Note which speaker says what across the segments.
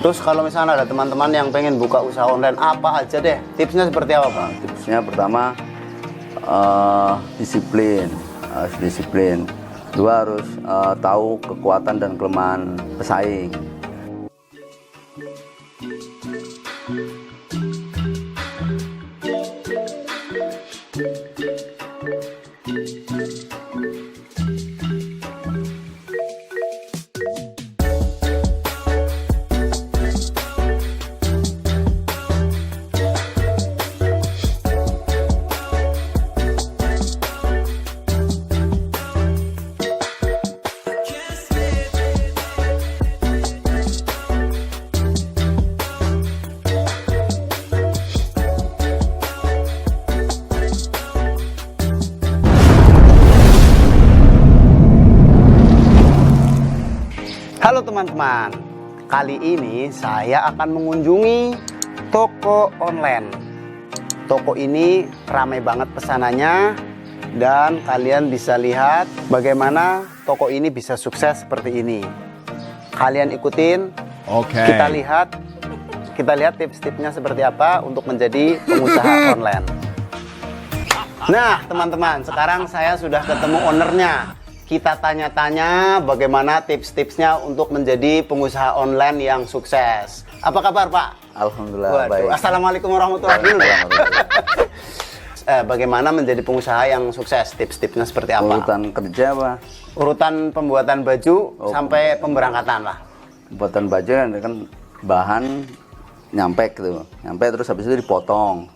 Speaker 1: Terus kalau misalnya ada teman-teman yang pengen buka usaha online, apa aja deh? Tipsnya seperti apa, Pak?
Speaker 2: Tipsnya pertama disiplin, harus disiplin. Dua, harus tahu kekuatan dan kelemahan pesaing.
Speaker 1: Halo teman-teman, kali ini saya akan mengunjungi toko online. Toko ini ramai banget pesanannya dan kalian bisa lihat bagaimana toko ini bisa sukses seperti ini. Kalian ikutin, kita lihat tips-tipsnya seperti apa untuk menjadi pengusaha online. Nah teman-teman, sekarang saya sudah ketemu ownernya. Kita tanya-tanya bagaimana tips-tipsnya untuk menjadi pengusaha online yang sukses. Apa kabar, Pak?
Speaker 2: Alhamdulillah baik.
Speaker 1: Assalamualaikum warahmatullahi wabarakatuh. Bagaimana menjadi pengusaha yang sukses? Tips-tipsnya seperti apa?
Speaker 2: Urutan kerja apa?
Speaker 1: Urutan pembuatan baju sampai pemberangkatan lah.
Speaker 2: Pembuatan baju kan bahan nyampe gitu. Nyampe terus habis itu dipotong.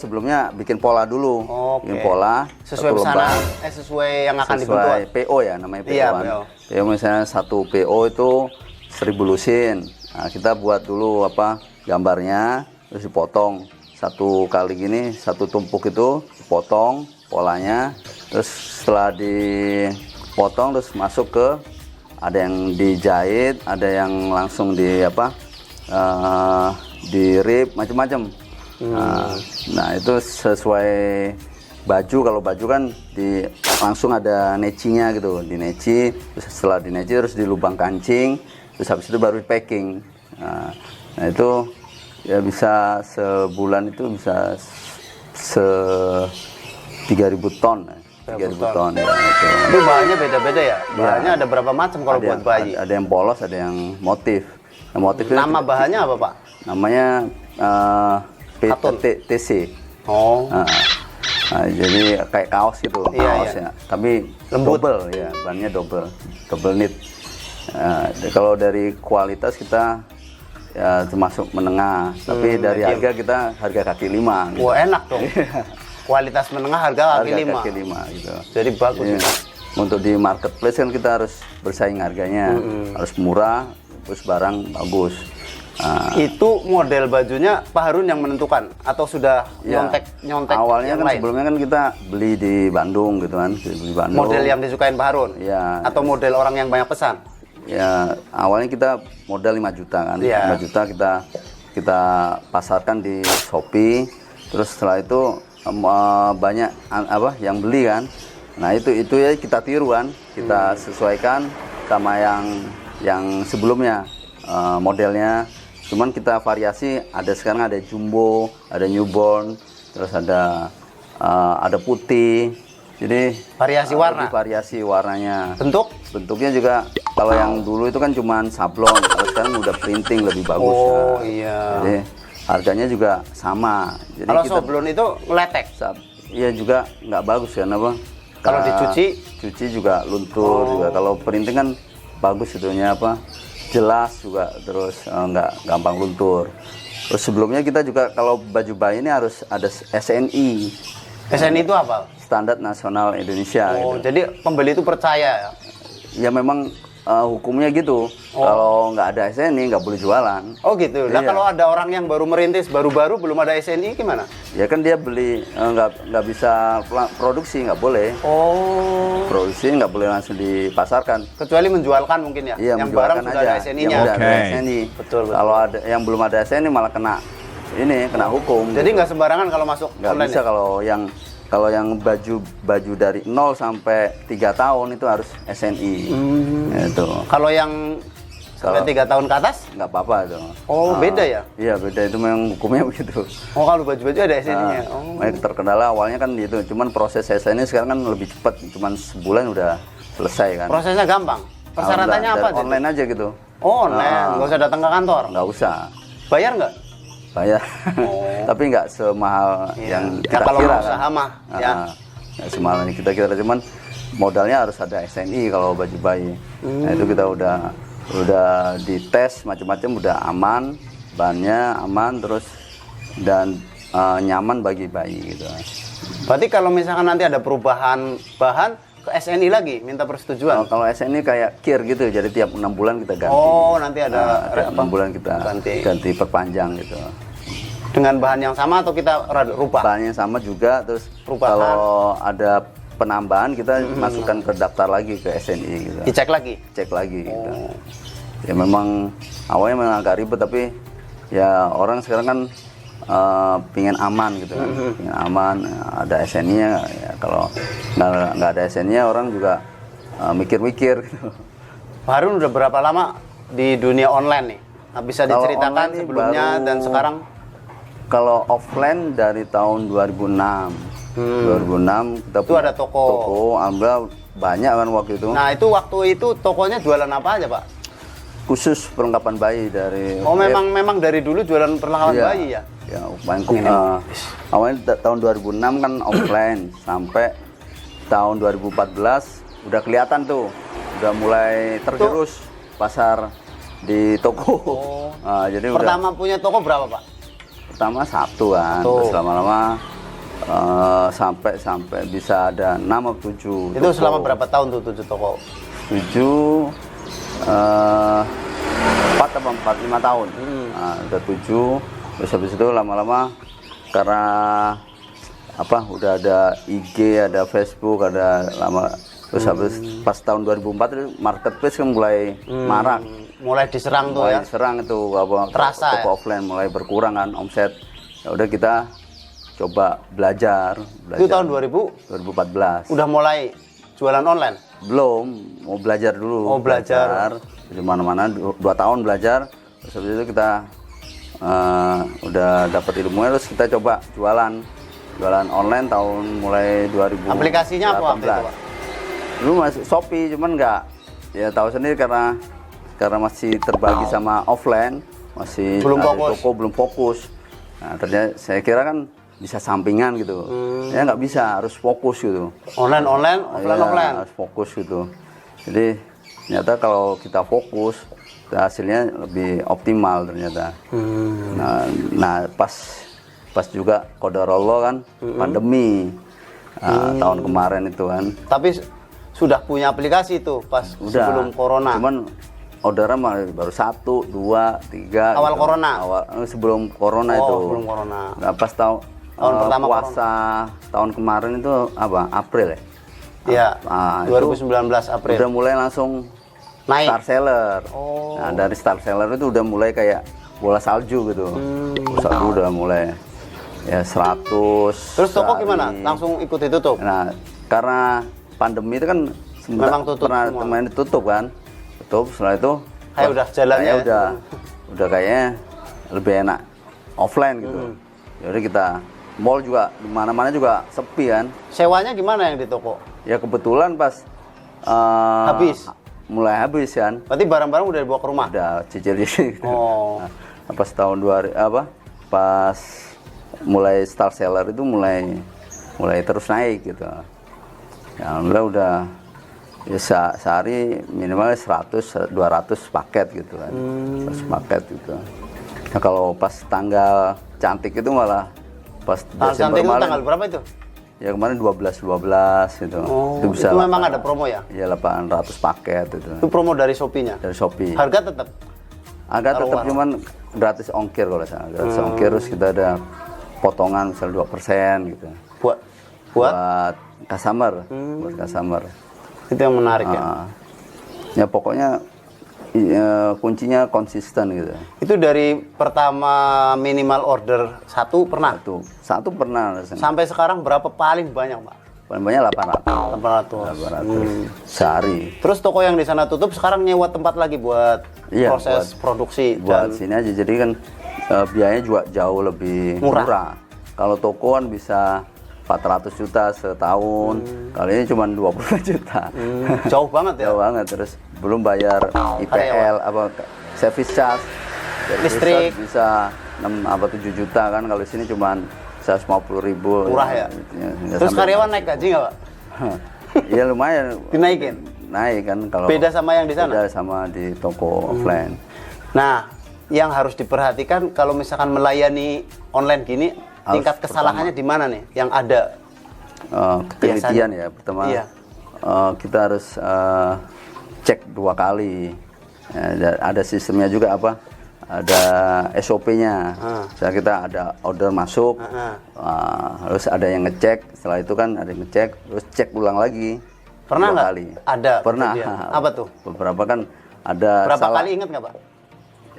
Speaker 2: Sebelumnya bikin pola dulu. Bikin pola
Speaker 1: sesuai pesanan, sesuai yang akan dibentuk.
Speaker 2: Sesuai PO ya, namanya PO.
Speaker 1: Iya,
Speaker 2: kan.
Speaker 1: PO.
Speaker 2: PO misalnya satu PO itu 1000 lusin. Nah, kita buat dulu gambarnya, terus dipotong satu kali gini, satu tumpuk itu potong polanya, terus setelah dipotong terus masuk ke, ada yang dijahit, ada yang langsung di rip, macam-macam. Nah itu sesuai baju. Kalau baju kan langsung ada necinya gitu, di neci, terus setelah di neci terus di lubang kancing, terus habis itu baru di packing. Nah itu ya bisa sebulan itu bisa 3.000 ton. 3.000 ton ya, itu.
Speaker 1: Itu bahannya beda-beda ya? Bahannya ada berapa macam kalau buat bayi?
Speaker 2: Ada yang polos, ada yang motif. Yang motif
Speaker 1: Nama bahannya apa, Pak?
Speaker 2: Namanya TC. Jadi kayak kaos gitu, kaos ya. Tapi
Speaker 1: lembut,
Speaker 2: double ya, bahannya double knit. Kalau dari kualitas kita ya termasuk menengah, tapi dari harga kita harga kaki 5. Gitu.
Speaker 1: Wah enak dong. Kualitas menengah, harga kaki 5
Speaker 2: gitu.
Speaker 1: Jadi bagus.
Speaker 2: Ya. Untuk di marketplace kan kita harus bersaing harganya, harus murah, terus barang bagus.
Speaker 1: Itu model bajunya Pak Harun yang menentukan atau sudah nyontek
Speaker 2: awalnya
Speaker 1: yang
Speaker 2: kan
Speaker 1: lain?
Speaker 2: Sebelumnya kan kita beli di Bandung gitu kan, di Bandung.
Speaker 1: Model yang disukain Pak Harun?
Speaker 2: Ya.
Speaker 1: Atau model orang yang banyak pesan?
Speaker 2: Ya, awalnya kita modal 5 juta kan. 5 juta kita pasarkan di Shopee. Terus setelah itu banyak yang beli kan. Nah, itu ya kita tiru kan. Kita sesuaikan sama yang sebelumnya modelnya. Cuman kita variasi, sekarang ada jumbo, ada newborn, terus ada putih. Jadi variasi warnanya. Bentuknya juga kalau yang dulu itu kan cuman sablon, kalau sekarang udah printing lebih bagus.
Speaker 1: Iya.
Speaker 2: Jadi harganya juga sama. Jadi
Speaker 1: kalau sablon itu ngeletek?
Speaker 2: Iya juga nggak bagus kan apa?
Speaker 1: Kalau dicuci?
Speaker 2: Cuci juga luntur juga. Kalau printing kan bagus itunya jelas juga, terus nggak gampang luntur. Terus sebelumnya kita juga kalau baju bayi ini harus ada SNI.
Speaker 1: SNI itu apa?
Speaker 2: Standar Nasional Indonesia. Gitu.
Speaker 1: Jadi pembeli itu percaya ya?
Speaker 2: Ya memang hukumnya gitu. Kalau nggak ada SNI nggak boleh jualan.
Speaker 1: Oh gitu. Nah kalau ada orang yang baru merintis, baru-baru belum ada SNI gimana?
Speaker 2: Ya kan dia beli nggak bisa produksi, nggak boleh. Produksi nggak boleh langsung dipasarkan.
Speaker 1: Kecuali menjualkan mungkin ya?
Speaker 2: Iya,
Speaker 1: yang barang sudah ada SNI-nya. Betul.
Speaker 2: Kalau yang belum ada SNI malah kena hukum.
Speaker 1: Jadi nggak sembarangan kalau masuk
Speaker 2: nggak
Speaker 1: online?
Speaker 2: Bisa kalau yang baju dari 0 sampai 3 tahun itu harus SNI. Gitu.
Speaker 1: Kalau yang Sampai 3 tahun ke atas?
Speaker 2: Nggak apa-apa itu.
Speaker 1: Oh, beda ya?
Speaker 2: Iya beda, itu memang hukumnya begitu.
Speaker 1: Oh, kalau baju-baju ada SNI-nya.
Speaker 2: Terkendala awalnya kan gitu, cuman proses SNI sekarang kan lebih cepat, cuman sebulan udah selesai kan.
Speaker 1: Prosesnya gampang. Persyaratannya apa aja?
Speaker 2: Online aja gitu.
Speaker 1: Oh, online. Nggak usah datang ke kantor.
Speaker 2: Nggak usah.
Speaker 1: Bayar nggak?
Speaker 2: Bayar. Tapi nggak semahal yang kita
Speaker 1: kalau
Speaker 2: kira
Speaker 1: mau usaha
Speaker 2: kan.
Speaker 1: mah, ya.
Speaker 2: Nggak semahal yang kita kira, cuman modalnya harus ada SNI kalau baju bayi. Nah, itu kita udah dites macam-macam, udah aman, bahannya aman, terus dan nyaman bagi bayi gitu.
Speaker 1: Berarti kalau misalkan nanti ada perubahan bahan ke SNI lagi, minta persetujuan.
Speaker 2: Kalau SNI kayak KIR gitu, jadi tiap 6 bulan kita ganti.
Speaker 1: Oh, nanti ada
Speaker 2: tiap 6 bulan kita ganti perpanjang gitu.
Speaker 1: Dengan bahan yang sama atau kita rubah?
Speaker 2: Bahannya sama juga, terus
Speaker 1: Perubahan.
Speaker 2: kalau ada penambahan kita masukkan ke daftar lagi ke SNI gitu.
Speaker 1: Dicek lagi?
Speaker 2: Cek lagi gitu. Ya memang awalnya memang agak ribet, tapi ya orang sekarang kan pingin aman gitu kan. Pingin aman, ada SNI-nya. Ya, kalau nggak ada SNI-nya orang juga mikir-mikir gitu.
Speaker 1: Pak Harun udah berapa lama di dunia online nih? Nah, bisa diceritakan sebelumnya dan sekarang?
Speaker 2: Kalau offline dari tahun 2006. 2006 kita
Speaker 1: itu ada toko.
Speaker 2: Alhamdulillah banyak kan waktu itu.
Speaker 1: Nah, itu waktu itu tokonya jualan apa aja, Pak?
Speaker 2: Khusus perlengkapan bayi dari.
Speaker 1: Oh, memang dari dulu jualan perlengkapan bayi ya?
Speaker 2: Ya, awalnya tahun 2006 kan offline, sampai tahun 2014 udah kelihatan tuh, udah mulai tergerus pasar di toko. Jadi
Speaker 1: pertama punya toko berapa, Pak?
Speaker 2: Pertama satu kan, terus lama-lama sampai bisa ada 6 atau 7.
Speaker 1: Itu selama berapa tahun tuh 7 toko?
Speaker 2: 4 atau 5 tahun. Nah, udah 7, terus habis itu lama-lama karena udah ada IG, ada Facebook, ada lama, terus habis pas tahun 2004 itu marketplace kan mulai marak.
Speaker 1: Mulai diserang tuh ya?
Speaker 2: Diserang itu
Speaker 1: terasa
Speaker 2: toko offline mulai berkurang kan omset. Ya udah kita coba belajar.
Speaker 1: Itu tahun
Speaker 2: 2014.
Speaker 1: Udah mulai jualan online?
Speaker 2: Belum, mau belajar dulu.
Speaker 1: Oh, belajar.
Speaker 2: Di mana-mana 2 tahun belajar. Terus habis itu kita udah dapat ilmunya, terus kita coba jualan online tahun mulai 2018.
Speaker 1: Aplikasinya apa waktu itu, Pak?
Speaker 2: Dulu masih Shopee, cuman nggak, ya tahu sendiri karena masih terbagi sama offline, masih
Speaker 1: belum
Speaker 2: ada
Speaker 1: fokus.
Speaker 2: toko belum fokus. Nah, ternyata saya kira kan bisa sampingan gitu. Ya nggak bisa, harus fokus gitu.
Speaker 1: Online, offline.
Speaker 2: Harus fokus gitu. Jadi ternyata kalau kita fokus, hasilnya lebih optimal ternyata. Nah pas juga qadarullah kan pandemi tahun kemarin itu kan.
Speaker 1: Tapi sudah punya aplikasi itu pas sebelum corona.
Speaker 2: Cuman orderan baru 1, 2, 3.
Speaker 1: Awal
Speaker 2: gitu.
Speaker 1: corona.
Speaker 2: Sebelum corona itu.
Speaker 1: Sebelum corona.
Speaker 2: Nah, pas tahun pertama puasa tahun kemarin itu April ya?
Speaker 1: Iya. 2019 April.
Speaker 2: Udah mulai langsung
Speaker 1: naik.
Speaker 2: Star seller.
Speaker 1: Oh.
Speaker 2: Nah, dari star seller itu udah mulai kayak bola salju gitu. Salju udah mulai ya 100.
Speaker 1: Terus toko gimana? Langsung ikut ditutup?
Speaker 2: Nah, karena pandemi itu kan
Speaker 1: memang tutup
Speaker 2: teman ditutup kan. Tutup, setelah itu
Speaker 1: kayak udah jalannya
Speaker 2: udah kayaknya lebih enak offline gitu. Jadi kita mall juga mana-mana juga sepi kan.
Speaker 1: Sewanya gimana yang di toko?
Speaker 2: Ya kebetulan pas mulai habis kan.
Speaker 1: Berarti barang-barang udah dibawa ke rumah?
Speaker 2: Udah cicil-cicil gitu.
Speaker 1: Oh.
Speaker 2: Nah, pas tahun pas mulai star seller itu mulai terus naik gitu. Ya alhamdulillah udah ya sehari minimal 100-200 paket gitu kan. 100 paket gitu. Nah, kalau pas tanggal cantik itu malah pas Desember
Speaker 1: kemarin. Tanggal berapa itu?
Speaker 2: Ya kemarin 12 gitu.
Speaker 1: Oh, itu memang ada promo ya?
Speaker 2: Iya 800 paket itu.
Speaker 1: Itu promo dari Shopee-nya?
Speaker 2: Dari Shopee.
Speaker 1: Harga tetap?
Speaker 2: Harga tetap, cuman gratis ongkir kalau saya. Gratis ongkir, terus kita ada potongan misal 2% gitu. Buat customer, buat customer.
Speaker 1: Itu yang menarik ya?
Speaker 2: Ya pokoknya kuncinya konsisten gitu.
Speaker 1: Itu dari pertama minimal order 1 pernah?
Speaker 2: Satu pernah.
Speaker 1: Sampai sekarang berapa paling banyak, Pak?
Speaker 2: paling banyak 800.
Speaker 1: 800.
Speaker 2: Sehari.
Speaker 1: Terus toko yang di sana tutup, sekarang nyewa tempat lagi buat
Speaker 2: Iya,
Speaker 1: proses produksi
Speaker 2: Buat sini aja, jadi kan biayanya juga jauh lebih murah. Kalau toko kan bisa 400 juta setahun, kali ini cuma 25 juta.
Speaker 1: Jauh banget ya.
Speaker 2: Jauh banget, terus belum bayar IPL, service charge.
Speaker 1: Listrik
Speaker 2: bisa 6 apa 7 juta kan, kalau di sini cuma 150.000.
Speaker 1: Murah ya. Terus karyawan naik gaji nggak, Pak?
Speaker 2: Iya lumayan.
Speaker 1: Dinaikin?
Speaker 2: Naik kan kalau.
Speaker 1: Beda sama yang di sana?
Speaker 2: Beda sama di toko offline.
Speaker 1: Nah, yang harus diperhatikan kalau misalkan melayani online gini, tingkat kesalahannya di mana nih yang ada?
Speaker 2: Ketelitian ya, pertama kita harus cek 2 kali. Ada sistemnya juga apa? Ada SOP-nya. Misalnya kita ada order masuk, terus ada yang ngecek. Setelah itu kan ada yang ngecek, terus cek ulang lagi.
Speaker 1: Pernah nggak? Ada.
Speaker 2: Pernah.
Speaker 1: Apa tuh?
Speaker 2: Beberapa kan ada.
Speaker 1: Berapa
Speaker 2: salah.
Speaker 1: kali inget nggak, Pak?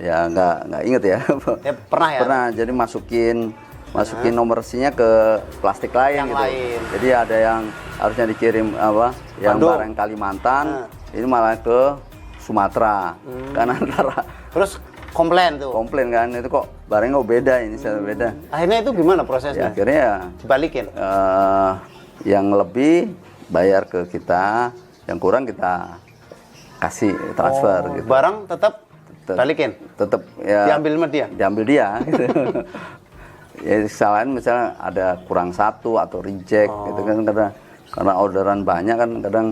Speaker 2: Ya nggak inget ya.
Speaker 1: Ya pernah ya.
Speaker 2: Pernah. Jadi masukin nomor SIM-nya ke plastik lain
Speaker 1: Yang
Speaker 2: gitu.
Speaker 1: lain.
Speaker 2: Jadi ada yang harusnya dikirim apa? Yang
Speaker 1: Bandung.
Speaker 2: barang Kalimantan, ini malah ke Sumatera. Kan antara.
Speaker 1: Terus komplain tuh.
Speaker 2: Komplain kan, itu kok barangnya kok beda, ini beda.
Speaker 1: Akhirnya itu gimana
Speaker 2: Ya,
Speaker 1: prosesnya?
Speaker 2: akhirnya ya
Speaker 1: Dibalikin.
Speaker 2: yang lebih bayar ke kita, yang kurang kita kasih transfer gitu.
Speaker 1: Barang tetap balikin.
Speaker 2: Tetap ya
Speaker 1: Diambil sama dia.
Speaker 2: diambil dia gitu. Ya kesalahan misalnya ada kurang satu atau reject gitu kan, karena orderan banyak kan kadang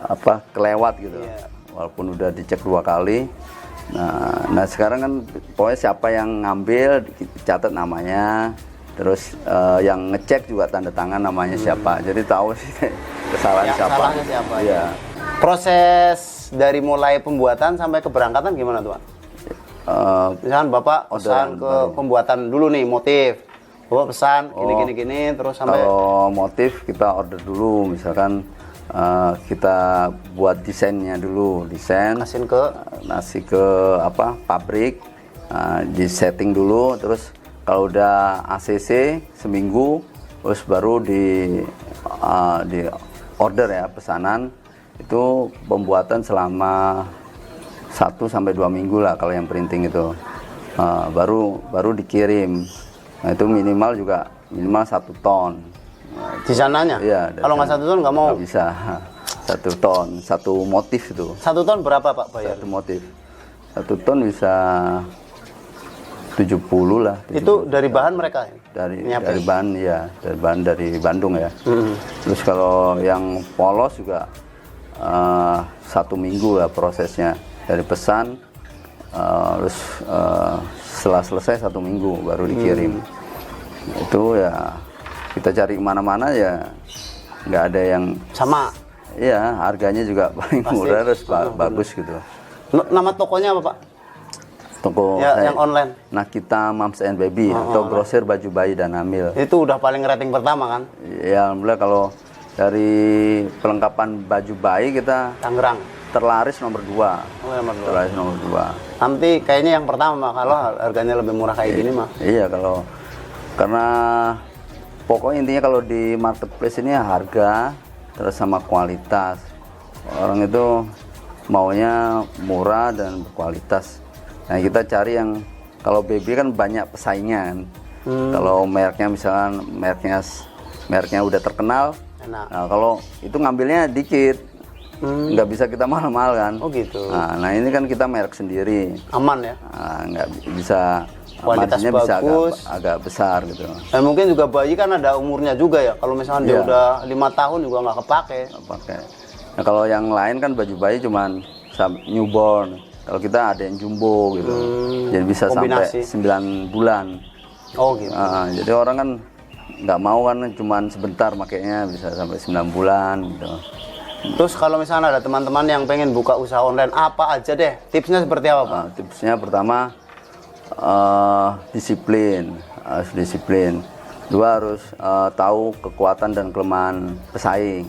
Speaker 2: apa kelewat gitu. Walaupun udah dicek 2 kali. Nah sekarang kan pokoknya siapa yang ngambil catat namanya, terus yang ngecek juga tanda tangan namanya siapa, jadi tahu sih kesalahan siapa.
Speaker 1: Salahnya siapa?
Speaker 2: Iya.
Speaker 1: Proses dari mulai pembuatan sampai keberangkatan gimana tuh, Pak? Misalkan Bapak pesan ke pembuatan dulu nih motif, Bapak pesan gini terus sampai.
Speaker 2: Kalau motif kita order dulu, misalkan kita buat desainnya dulu, ngasih ke apa pabrik, di setting dulu, terus kalau udah ACC seminggu, terus baru di order ya pesanan, itu pembuatan selama 1-2 minggu lah kalau yang printing itu, baru dikirim. Nah itu minimal 1 ton.
Speaker 1: Di sananya?
Speaker 2: Iya.
Speaker 1: Kalau nggak 1 ton nggak mau?
Speaker 2: Nggak bisa. 1 ton, 1 motif itu.
Speaker 1: 1 ton berapa, Pak, bayar?
Speaker 2: 1 motif. 1 ton bisa 70 lah. 70.
Speaker 1: Itu dari bahan mereka?
Speaker 2: Dari bahan ya, dari Bandung ya. Terus kalau yang polos juga 1 minggu lah prosesnya, dari pesan, terus setelah selesai 1 minggu baru dikirim. Itu ya kita cari kemana-mana ya nggak ada yang
Speaker 1: sama.
Speaker 2: Iya, harganya juga paling murah, terus bagus gitu.
Speaker 1: Nama tokonya apa, Pak?
Speaker 2: Toko
Speaker 1: ya,
Speaker 2: saya,
Speaker 1: yang online.
Speaker 2: Nakita Moms and Baby, atau grosir baju bayi dan hamil.
Speaker 1: Itu udah paling rating pertama kan?
Speaker 2: Ya, alhamdulillah kalau dari perlengkapan baju bayi kita
Speaker 1: Tangerang
Speaker 2: terlaris nomor 2.
Speaker 1: Oh, nomor 2.
Speaker 2: Terlaris nomor 2.
Speaker 1: Nanti kayaknya yang pertama, kalau harganya lebih murah kayak gini mah.
Speaker 2: Iya, karena pokoknya intinya kalau di marketplace ini harga terus sama kualitas. Orang itu maunya murah dan berkualitas. Nah kita cari yang, kalau baby kan banyak pesaingan. Kalau mereknya misalkan mereknya udah terkenal, enak. Nah kalau itu ngambilnya dikit, nggak bisa kita mahal-mahal kan.
Speaker 1: Oh gitu.
Speaker 2: Nah ini kan kita merek sendiri.
Speaker 1: Aman ya?
Speaker 2: Nggak bisa.
Speaker 1: Kualitasnya
Speaker 2: bagus, bisa agak besar gitu.
Speaker 1: Dan mungkin juga bayi kan ada umurnya juga ya. Kalau misalnya dia udah 5 tahun juga nggak kepake.
Speaker 2: Nah kalau yang lain kan baju bayi cuman newborn. Kalau kita ada yang jumbo gitu. Jadi bisa
Speaker 1: kombinasi.
Speaker 2: Sampai 9 bulan.
Speaker 1: Oh gitu.
Speaker 2: Jadi orang kan nggak mau kan cuman sebentar makainya, bisa sampai 9 bulan gitu.
Speaker 1: Terus kalau misalnya ada teman-teman yang pengen buka usaha online, apa aja deh? Tipsnya seperti apa, Pak?
Speaker 2: Tipsnya pertama, disiplin, harus disiplin. 2 harus tahu kekuatan dan kelemahan pesaing.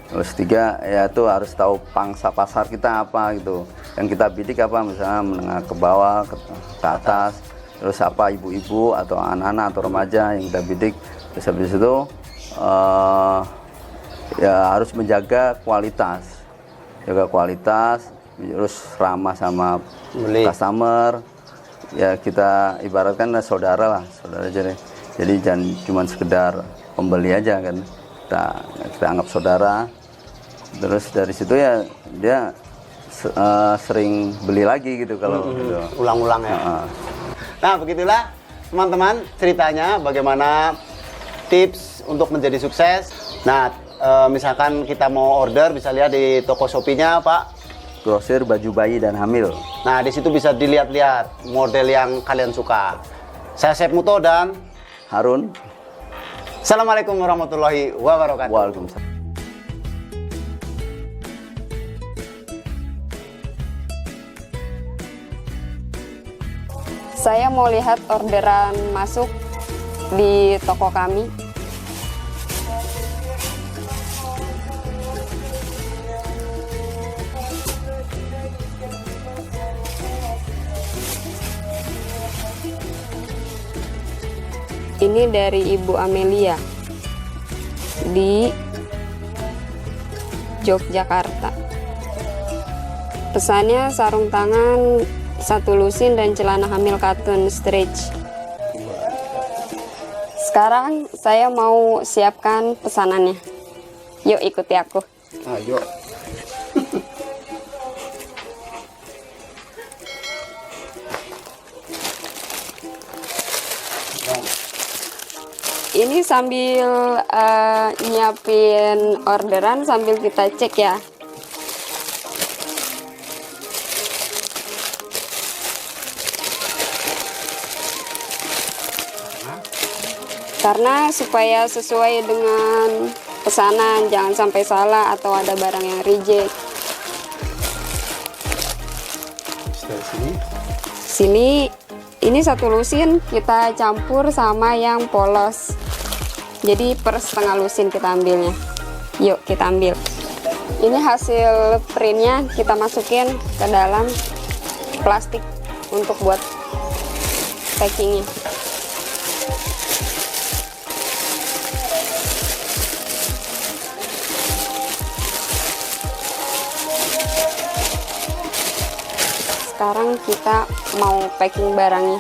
Speaker 2: Terus 3 yaitu harus tahu pangsa pasar kita apa gitu. Yang kita bidik apa, misalnya menengah ke bawah, ke atas. Terus apa, ibu-ibu atau anak-anak atau remaja yang kita bidik. Terus habis itu ya harus menjaga kualitas, terus ramah sama customer. Ya kita ibaratkan saudara lah, saudara aja deh. Jadi jangan cuma sekedar pembeli aja kan, kita anggap saudara. Terus dari situ ya dia sering beli lagi gitu kalau gitu.
Speaker 1: Ulang-ulang ya. Nah begitulah teman-teman ceritanya bagaimana tips untuk menjadi sukses. Nah misalkan kita mau order bisa lihat di toko Shopee-nya Pak.
Speaker 2: Grosir baju bayi dan hamil.
Speaker 1: Nah, di situ bisa dilihat-lihat model yang kalian suka. Saya Chef Muto dan
Speaker 2: Harun.
Speaker 1: Assalamualaikum warahmatullahi wabarakatuh.
Speaker 2: Waalaikumsalam.
Speaker 3: Saya mau lihat orderan masuk di toko kami. Ini dari Ibu Amelia di Yogyakarta. Pesannya sarung tangan 1 lusin dan celana hamil katun stretch. Sekarang saya mau siapkan pesanannya. Yuk ikuti aku.
Speaker 1: Ayo.
Speaker 3: Ini sambil nyiapin orderan sambil kita cek ya. Karena supaya sesuai dengan pesanan, jangan sampai salah atau ada barang yang reject. Sini ini 1 lusin kita campur sama yang polos. Jadi per setengah lusin kita ambilnya. Yuk kita ambil. Ini hasil printnya, kita masukin ke dalam plastik untuk buat packingnya. Sekarang kita mau packing barangnya.